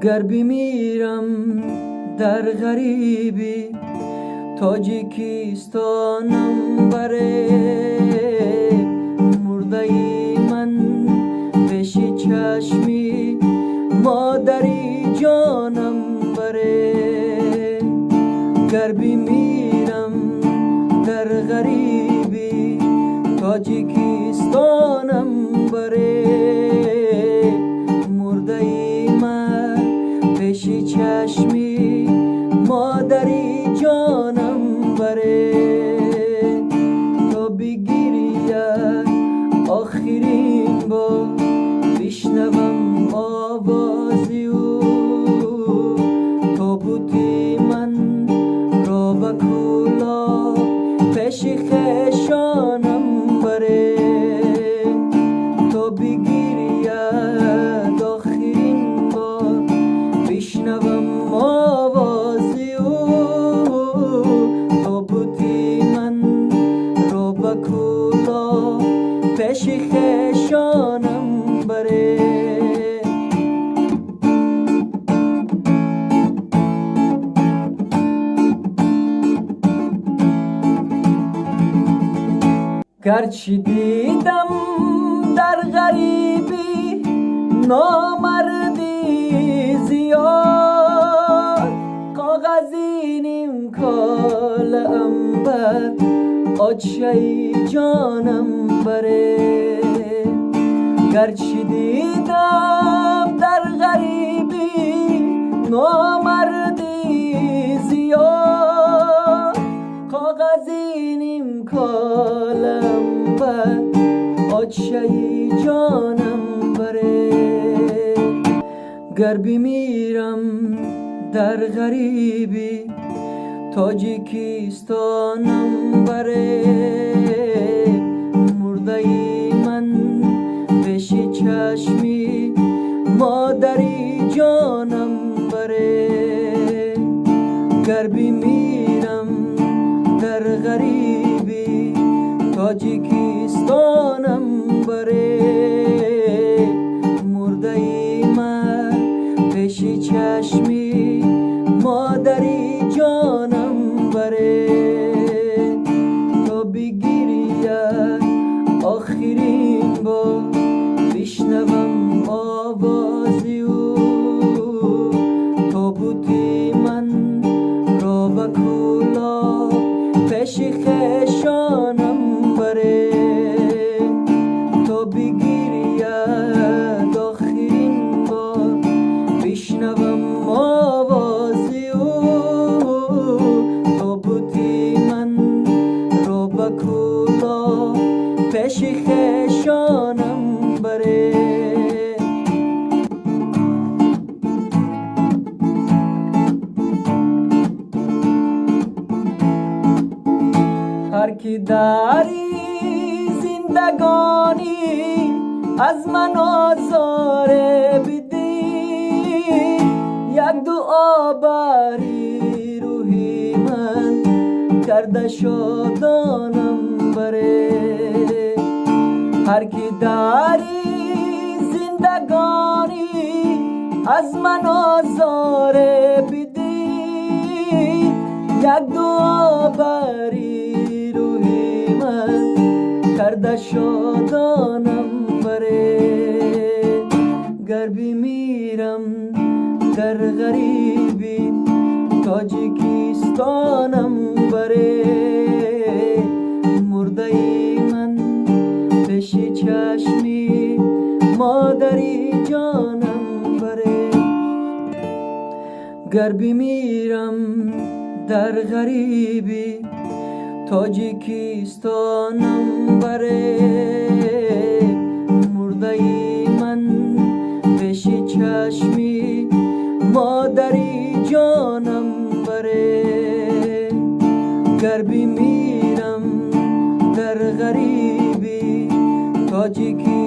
گر بمیرم در غریبی تاجیکستانم بره، مرده من پیش چشمی مادری جانم بره. گر بمیرم در غریبی تاجیکستانم بره، مرده من پیش چشمی مادری جانم بره. تا بگیری آخرین بار بشنوم آوازی او، تابوتی من را به کولا پیش خیشانم بره. تا بگیری آخرین بار بشنوم آوازی او، تابوتی من را به کولا پیش خیشانم بره. گرچه دیدم در غریبی نامردی زیاد، کاغذی نیم کال انبر آچه جانم بره. گرچه دیدم در غریبی نامردی زیاد، کاغذی نیم کالم بر آچه جانم بره. گر بمیرم در غریبی تاجیکستانم بره، مرده من پیش چشمی مادری جانم بره. گر بمیرم در غریبی تاجیکستانم بره، مرده من پیش چشمی مادری جانم بره. تا بگیری آخرین بار بشنوم آوازی او، تابوتی من را به کولا پیش خیشانم بره. تا بگیری آخرین بار بشنوم آوازی او، تابوتی من را به کولا پیش خیشانم بره. هر کی داری زندگانی از من آزاره بدی، یک دعا بری روحی من کرده شادانم بره. هر کی داری زندگانی از من آزاره بدی، یک دعا بری روحی من کرده شادانم بره. گر بمیرم در غریبی تاجیکستانم بره، مرده من پیش چشمی مادری جانم بره. گر بمیرم در غریبی تاجیکستانم بره، مرده من پیش چشمی مادری جانم بره. گر بمیرم در غریبی تاجیکستانم